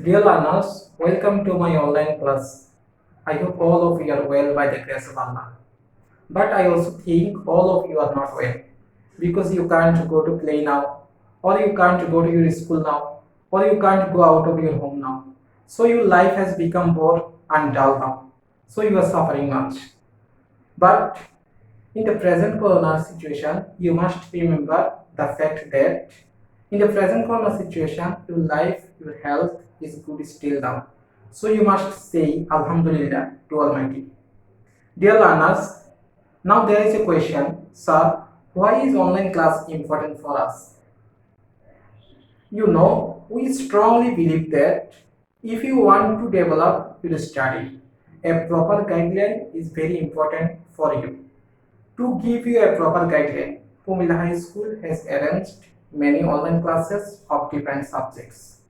Dear learners, welcome to my online class. I hope all of you are well by the grace of Allah. But I also think all of you are not well because you can't go to play now, or you can't go to your school now, or you can't go out of your home now. So your life has become bored and dull now. So you are suffering much. But in the present corona situation, you must remember the fact that in the present corona situation, your life, your health is good still now. So you must say Alhamdulillah to Almighty. Dear learners, now there is a question, sir, why is online class important for us? We strongly believe that if you want to develop your study, a proper guideline is very important for you. To give you a proper guideline, Pumila High School has arranged many online classes of different subjects.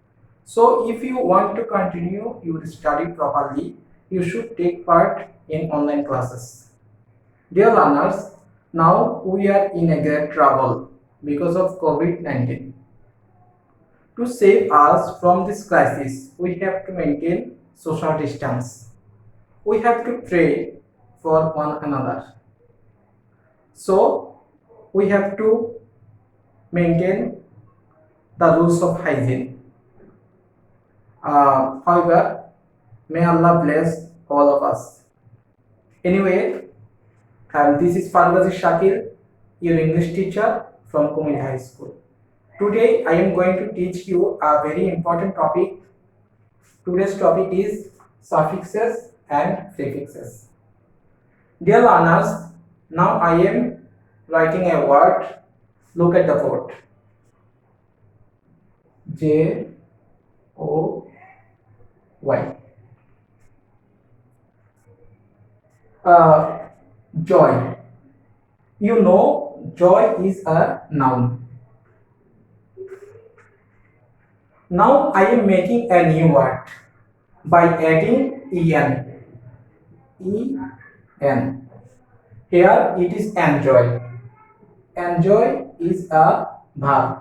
So if you want to continue your study properly, you should take part in online classes. Dear learners, now we are in a great trouble because of COVID-19. To save us from this crisis, we have to maintain social distance. We have to pray for one another. So we have to maintain the rules of hygiene. However, may Allah bless all of us. Anyway, this is Fargazi Shakir, your English teacher from Kumil High School. Today I am going to teach you a very important topic. Today's topic is suffixes and prefixes. Dear learners, now I am writing a word. Look at the board. Joy. Joy. Joy is a noun. Now I am making a new word by adding en. En. Here it is enjoy. Enjoy is a verb.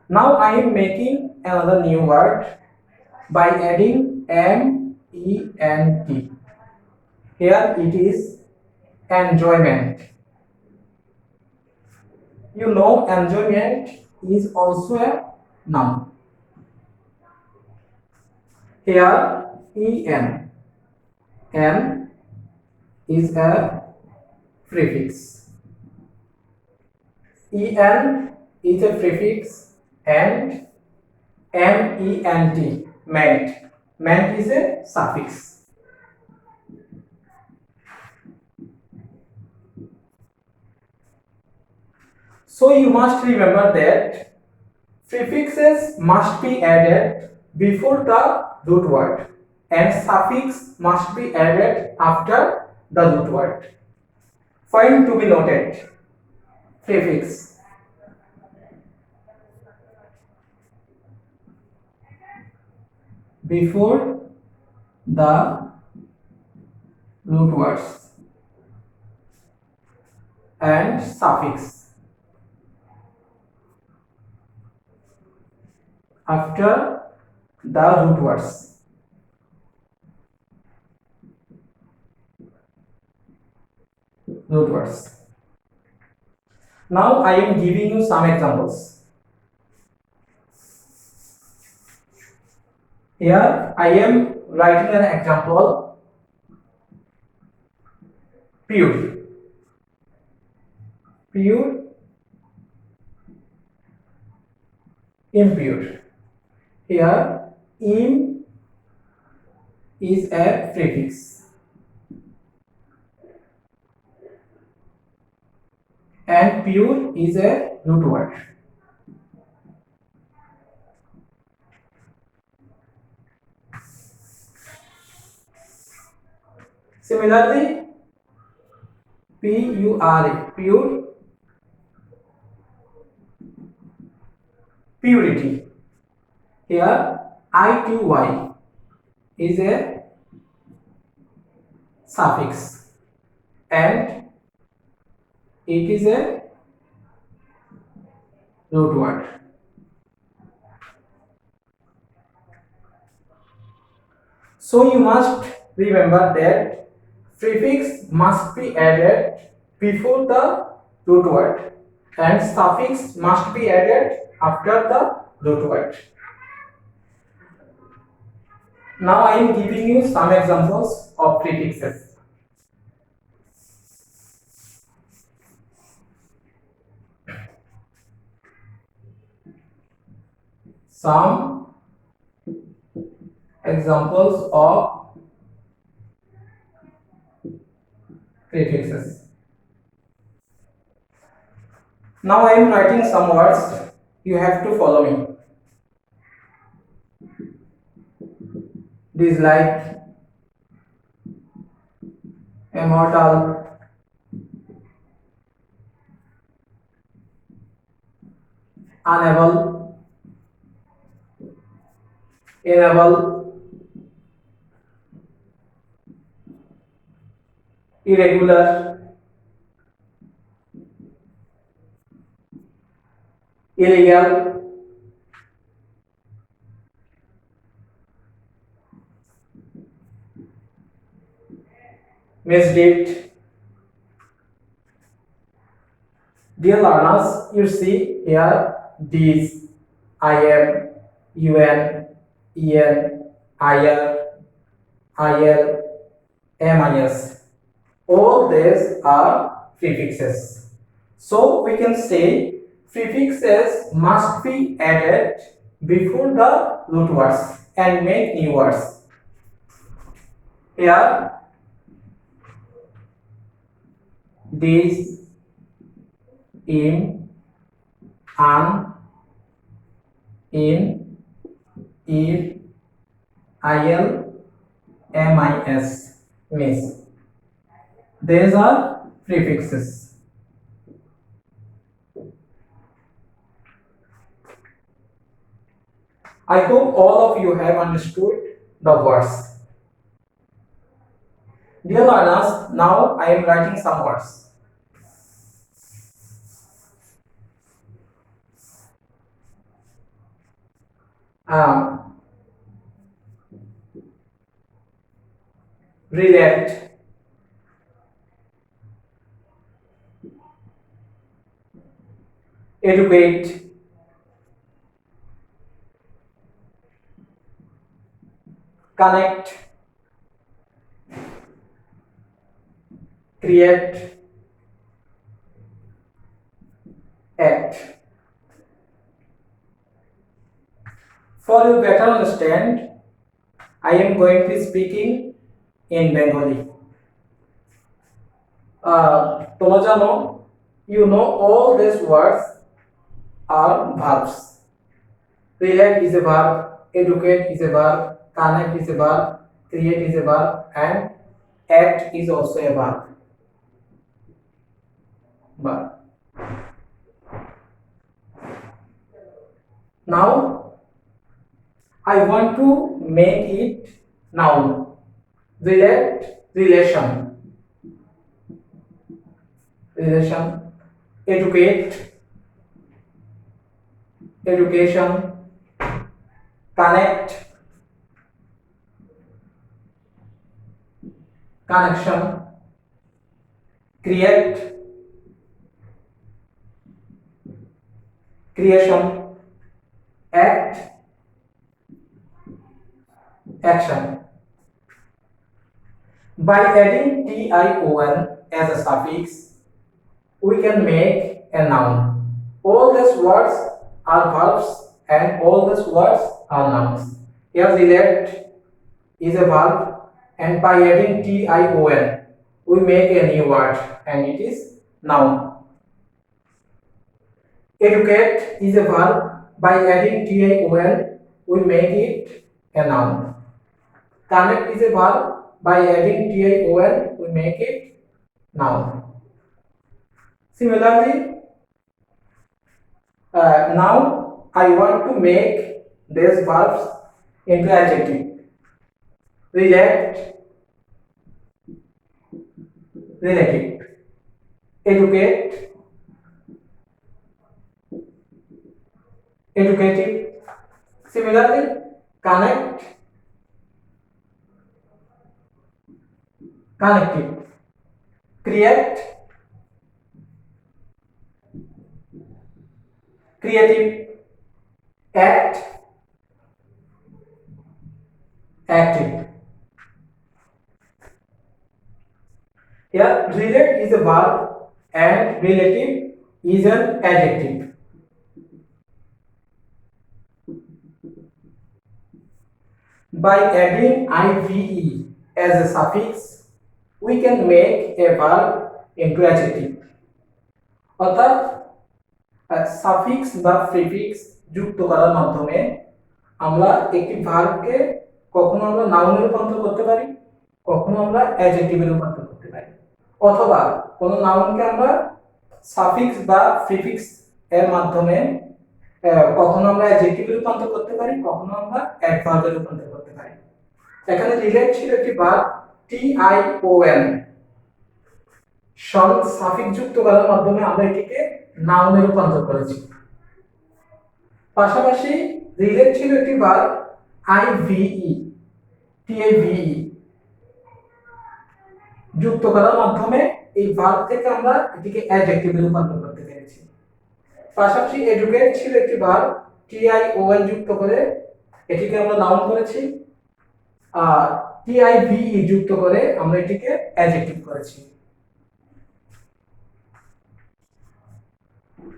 Now I am making another new word by adding ment. Here it is enjoyment. Enjoyment is also a noun. Here en is a prefix. En is a prefix and ment. Ment is a suffix. So you must remember that prefixes must be added before the root word and suffix must be added after the root word. Point to be noted. Prefix. Before the root words and suffix after the root words. Now I am giving you some examples. Here I am writing an example. Pure. Impure. Here im is a prefix and pure is a root word. Similarly, pure, purity. Here ity is a suffix and it is a root word. So you must remember that prefix must be added before the root word and suffix must be added after the root word. Now I am giving you some examples of prefixes. Some examples of prefixes. Now I am writing some words. You have to follow me. Dislike, immortal, unable, enable, irregular, illegal, misdeed. Dear learners, you see here these IM, UN, EN, IR, IL, MIS. All these are prefixes. So we can say prefixes must be added before the root words and make new words. Here, this, in, an, in, if, il, mis, miss. These are prefixes. I hope all of you have understood the words. Dear learners, now I am writing some words. Relate, educate, connect, create, act. For you better understand, I am going to be speaking in Bengali. তোমরা জানো, you know all these words are verbs. Relate is a verb, educate is a verb, connect is a verb, create is a verb, and act is also a verb. Verb. Now I want to make it noun. Relate, relation, relation, educate, education, connect, connection, create, creation, act, action. By adding tion as a suffix, we can make a noun. All these words are verbs and all these words are nouns. Here relate is a verb, and by adding tion we make a new word and it is noun. Educate is a verb, by adding tion we make it a noun. Connect is a verb, by adding tion we make it noun. Similarly, now I want to make these verbs into adjective. Relate, relative, educate, educative. Similarly, connect, connective, create, creative, act, active. Here relate is a verb and relative is an adjective. By adding ive as a suffix, we can make a verb into adjective. অর্থাৎ suffix বা prefix যুক্ত করার মাধ্যমে আমরা একটি ভার্বকে কখনো আমরা নাউনে রূপান্তর করতে পারি, কখনো আমরা অ্যাডজেক্টিভে রূপান্তর করতে পারি, অথবা কোনো নাউনকে আমরা সাফিক্স বা প্রিফিক্স এর মাধ্যমে কখনো আমরা অ্যাডজেক্টিভে রূপান্তর করতে পারি, কখনো আমরা অ্যাডভার্বে রূপান্তর করতে পারি। এখানে রিলেট ছিল একটি ভার্ব tion, সাফিক্স যুক্ত করার মাধ্যমে আমরা এটিকে নাউনে রূপান্তর করেছি। পাশাপাশি রিলেট ছিল একটি ভার্ব ive, যুক্ত করার মাধ্যমে এই ভার্ব থেকে আমরা এটিকে অ্যাডজেক্টিভে রূপান্তর করতে পেরেছি। পাশাপাশি এডুকেট ছিল একটি ভার্ব tion যুক্ত করে এটিকে আমরা নাউন করেছি, আর tive যুক্ত করে আমরা এটিকে অ্যাডজেক্টিভ করেছি।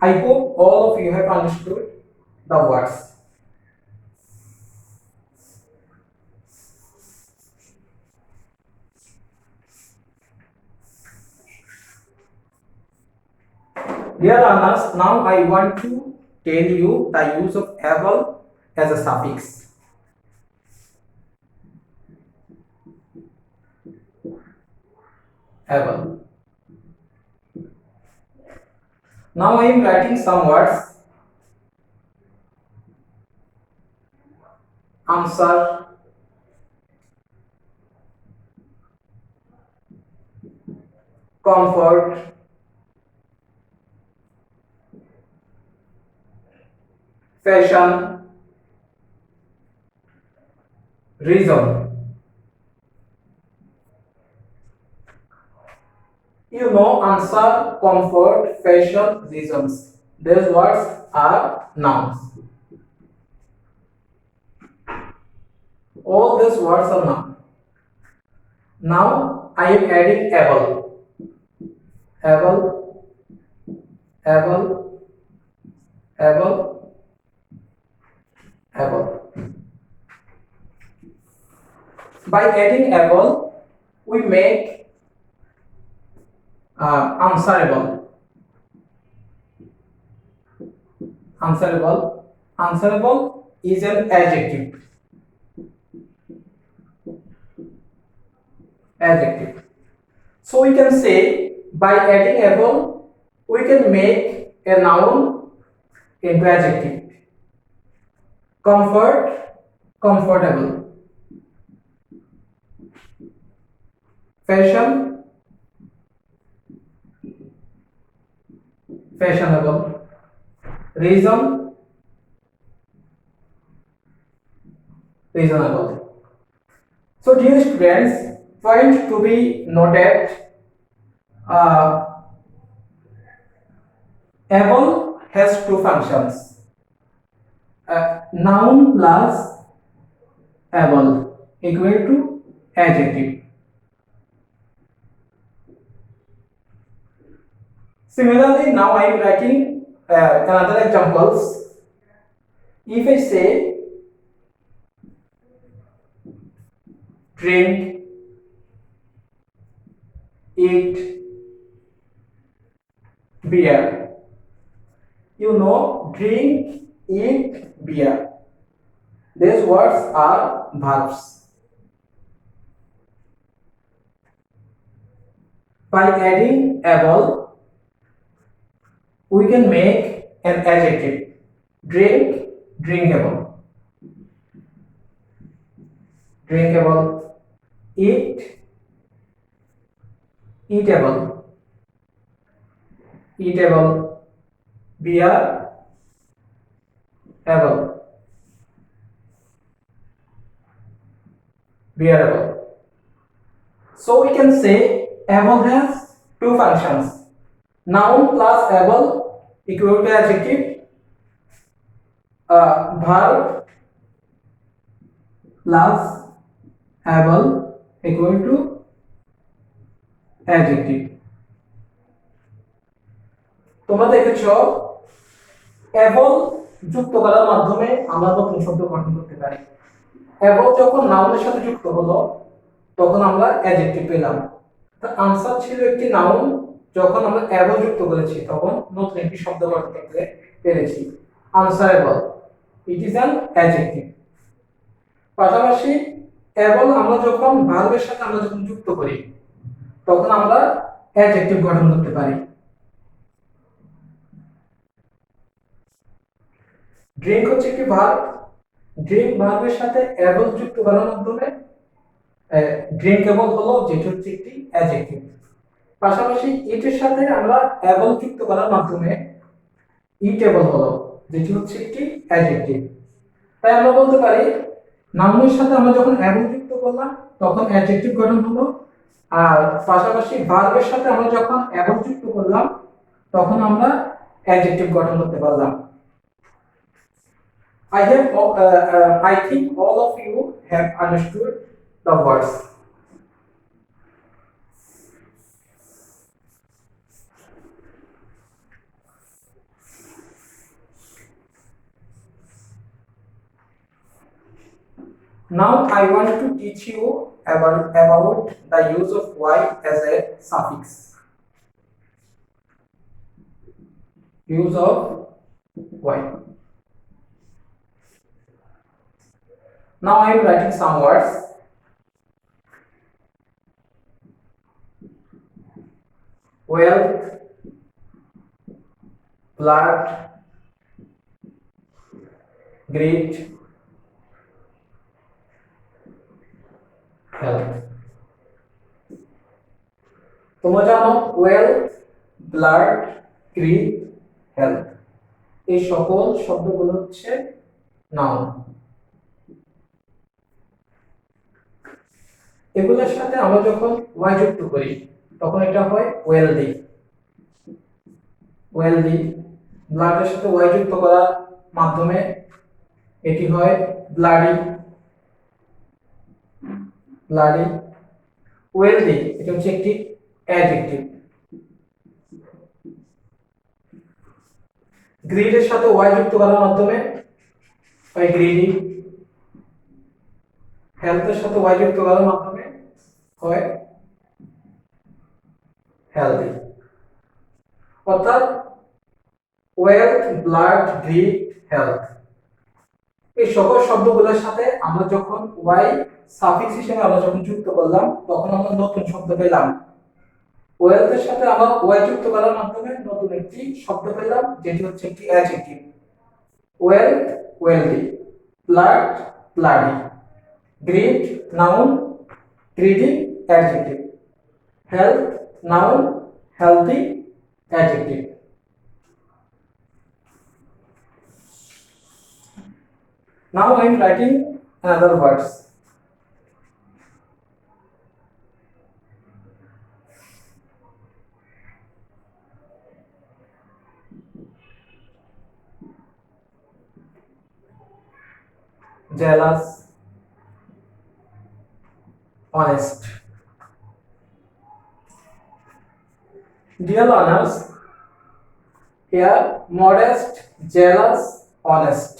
I hope all of you have understood the words. Dear learners, now I want to tell you the use of able as a suffix. Able. Now I am writing some words. Answer, comfort, fashion, reason. You know, answer, comfort, fashion, reasons. These words are nouns. All these words are nouns. Now I am adding able. Able, able, able, able. By adding able, we make answerable. Answerable. Answerable is an adjective. Adjective. So we can say by adding able, we can make a noun into adjective. Comfort, comfortable. Fashion, fashionable. Reason, reasonable. So dear students, point to be noted, able has two functions, noun plus able equal to adjective. Similarly, now I am writing another examples. If I say drink, eat, beer. You know, drink, eat, beer. These words are verbs. By adding able, we can make an adjective. Drink, drinkable. Drinkable. Eat, eatable. Eatable. Beer, able. Bearable. So we can say able has two functions. Noun plus able equal to adjective. Verb plus able equal to adjective. তোমরা দেখেছো able যুক্ত করার মাধ্যমে আমরা নতুন শব্দ গঠন করতে পারি। able যখন নাউনের সাথে যুক্ত হলো তখন আমরা অ্যাডজেক্টিভ পেলাম। তো আনসার ছিল একটি নাউন, যখন আমরা able যুক্ত করেছি তখন নতুন একটি শব্দ গঠন করতে পেরেছি। Answerable, it is an adjective. পাশাপাশি able আমরা যখন ভার্বের সাথে আমরা যখন যুক্ত করি তখন আমরা অ্যাডজেক্টিভ গঠন করতে পারি। ড্রিঙ্ক হচ্ছে একটি ভার্ব। ড্রিঙ্ক ভার্বের সাথে able যুক্ত করার মাধ্যমে ড্রিঙ্কেবল হলো, যেটা হচ্ছে একটি অ্যাডজেক্টিভ। পাশাপাশি ইটের সাথে আমরা able যুক্ত করার মাধ্যমে ইটেবল হলো, যেটি হচ্ছে একটি অ্যাডজেক্টিভ। তাই আমরা বলতে পারি নাউনের সাথে আমরা যখন able যুক্ত করলাম তখন অ্যাডজেক্টিভ গঠন হলো, আর পাশাপাশি ভার্বের সাথে আমরা যখন able যুক্ত করলাম তখন আমরা অ্যাডজেক্টিভ গঠন করতে পারলাম। I think all of you have understood the words. Now I want to teach you about the use of y as a suffix. Use of y. Now I am writing some words. Wealth, blood, greed, health. তোমরা জানো wealth, blood, grid, health এই সকল শব্দগুলো হচ্ছে noun. এগুলোর সাথে আমরা যখন ওয়াই যুক্ত করি তখন এটা হয় ওয়েলদি। ওয়েলদি ব্লাডের সাথে ওয়াই যুক্ত করার মাধ্যমে এটি হয় ব্লাডি। ব্লাডি ওয়েলদি এটা হচ্ছে একটি অ্যাডজেক্টিভ। গ্রিডের সাথে ওয়াই যুক্ত করার মাধ্যমে হয় গ্রিডি। হেলথের সাথে ওয়াই যুক্ত করার মাধ্যমে হয় হেলদি। অর্থাৎ ওয়েলথ, ব্লাড, গ্রিড, হেলথ এই সকল শব্দগুলোর সাথে আমরা যখন ওয়াই সাফিক্স হিসেবে আমরা যখন যুক্ত করলাম তখন আমরা নতুন শব্দ পেলাম। ওয়েলথের সাথে আমরা ওয়াই যুক্ত করার মাধ্যমে নতুন একটি শব্দ পেলাম, যেটি হচ্ছে একটি adjective. Wealth, wealthy, blood, bloody, greed, noun, greedy, adjective, health, noun, healthy, adjective. Now I am writing another words. Jealous, honest. Dear learners, here modest, jealous, honest.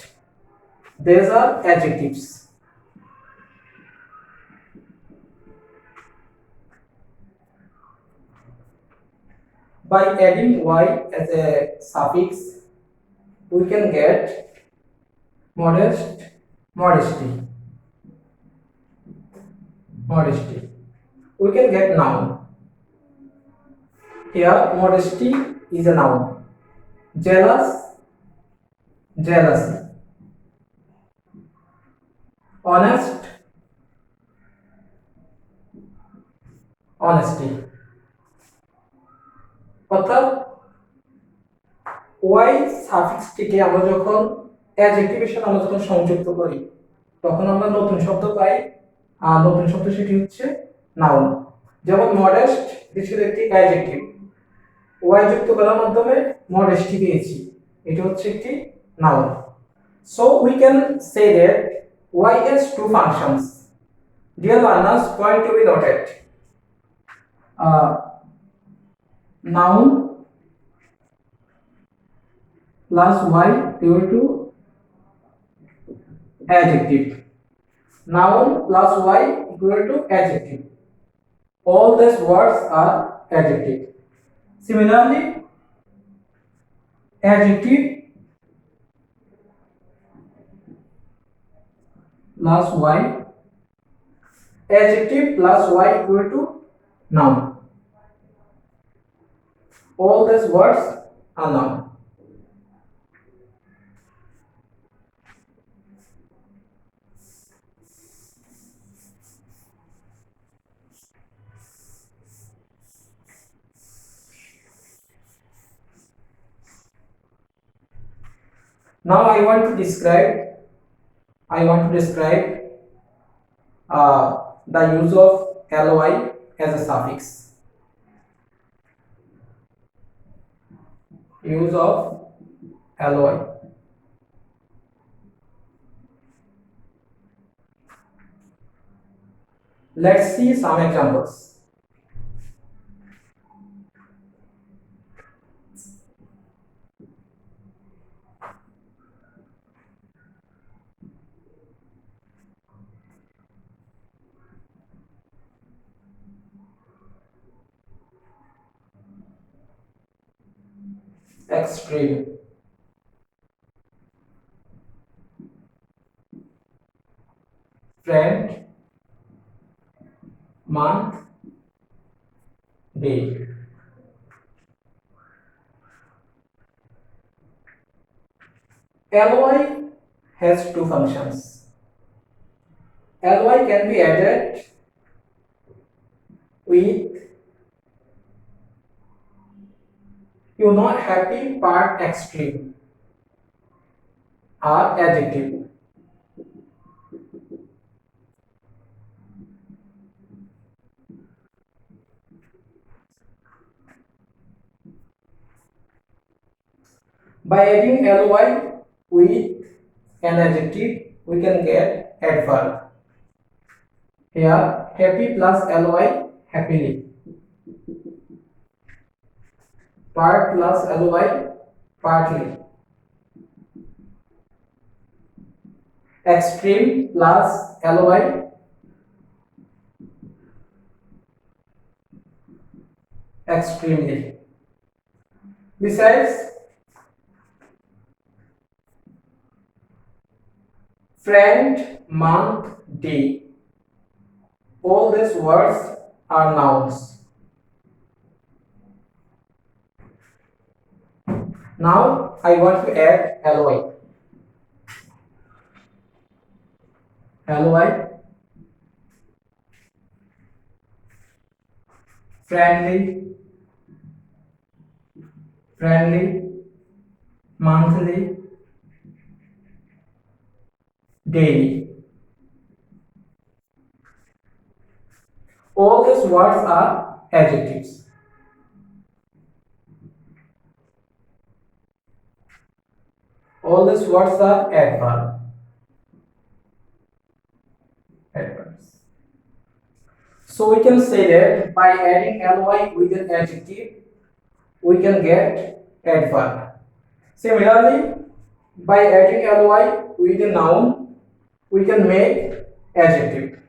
These are adjectives. By adding y as a suffix, we can get modest, modesty. Modesty. We can get noun. Here modesty is a noun. Jealous, jealousy. Honest, honesty. অর্থাৎ Y সাফিক্সটিকে আমরা যখন অ্যাডজেক্টিভের সাথে আমরা যখন সংযুক্ত করি তখন আমরা নতুন শব্দ পাই, আর নতুন শব্দ সেটি হচ্ছে নাউন। যেমন মডেস্ট এটি ছিল একটি অ্যাডজেক্টিভ, ওয়াই যুক্ত করার মাধ্যমে মডেস্টি পেয়েছি, এটি হচ্ছে একটি noun. So we can say that Y has two functions. Dear learners, point to be noted, noun plus y equal to adjective. Noun plus y equal to adjective. All these words are adjective. Similarly, adjective plus y, adjective plus y equal to noun. All these words are noun. Now I want to describe the use of ly as a suffix. Use of ly. Let's see some examples. Extreme, friend, month, day. Ly has two functions. Ly can be added with happy part extreme or adjective. By adding ly with an adjective, we can get adverb. Here, happy plus ly, happily. Part plus ly, partly. Extreme plus ly, extremely. Besides, friend, month, day. All these words are nouns. Now I want to add ly. Ly, friendly, monthly, daily. All these words are adjectives. All these words are adverbs. So we can say that by adding ly with an adjective, we can get adverb. Similarly, by adding ly with a noun, we can make adjective.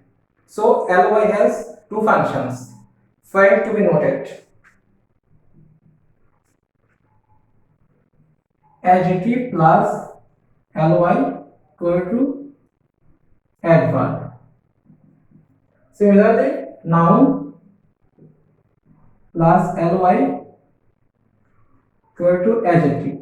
So ly has two functions. Find to be noted. Adjective plus ly equal to adverb. Similarly, noun plus ly equal to adjective.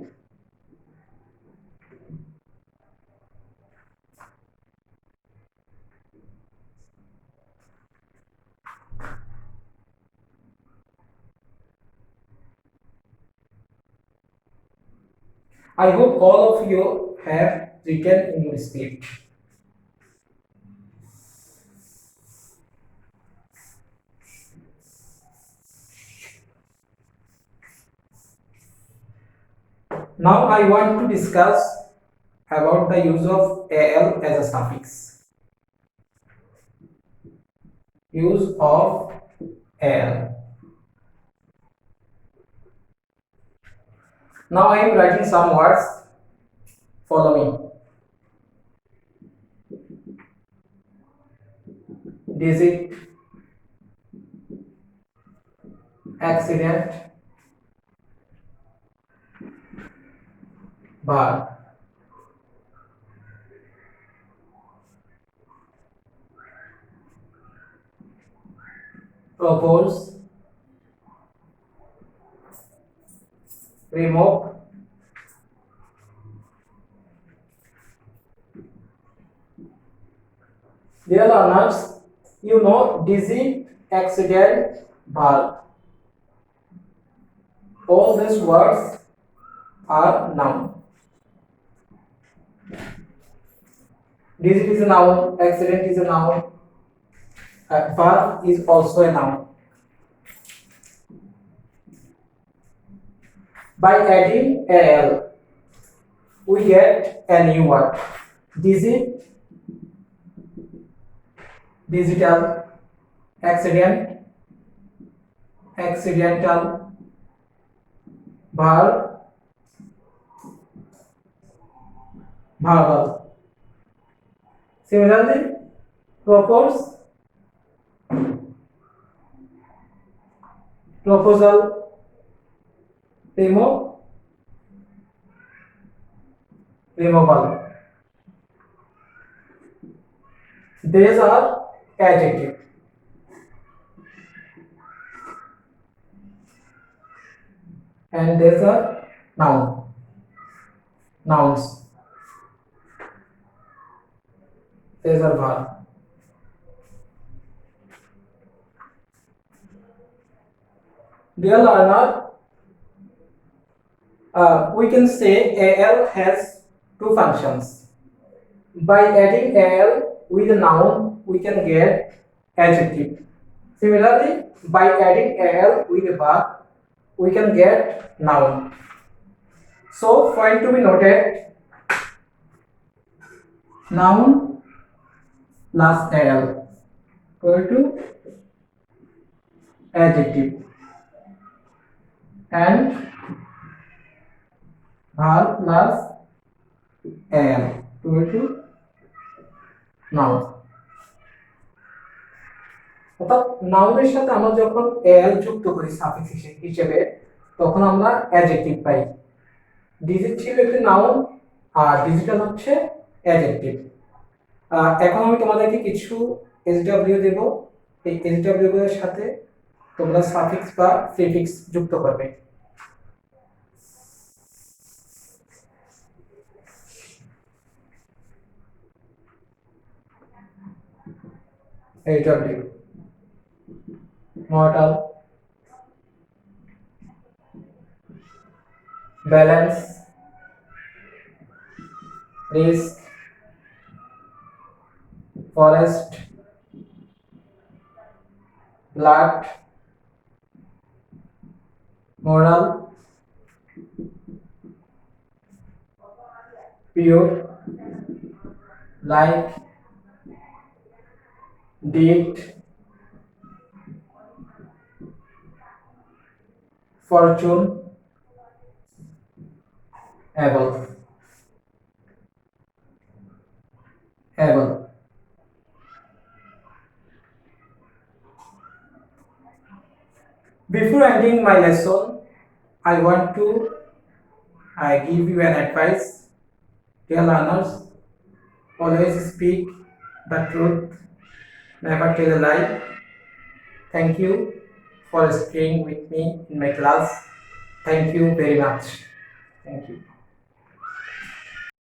I hope all of you have written in your script. Now I want to discuss about the use of al as a suffix. Use of al. Now I am writing some words. Follow me. Digit, accident, verb. Propose, remove, dear learners, you know digit, accident, verb. All these words are noun. Digit is a noun, accident is a noun, verb is also a noun. By adding al, we get a new word. Digit, digital, accident, accidental, verb, verbal. Similarly, propose, proposal, remove, removal. These are adjective. And these are noun. Nouns. These are verb. Dear learner, we can say al has two functions. By adding al with a noun, we can get adjective. Similarly, by adding al with a verb, we can get noun. So, point to be noted, noun plus al equal to adjective and verb plus al equal to noun. অর্থাৎ নাউনের সাথে আমরা যখন al যুক্ত করি suffix হিসেবে তখন আমরা অ্যাডজেক্টিভ পাই। ডিজিট ছিল একটি নাউন আর ডিজিটাল হচ্ছে অ্যাডজেক্টিভ। এখন আমি তোমাদেরকে কিছু এসডব্লিউ দেব। এই এসডব্লিউ এর সাথে তোমরা সাফিক্স বা প্রিফিক্স যুক্ত করবে। AW, mortal, balance, risk, forest, blood, moral, pure, like, did, fortune, able. Before ending my lesson, I want to give you an advice. Dear learners, always speak the truth, never tell a lie. Thank you for staying with me in my class. Thank you very much. Thank you.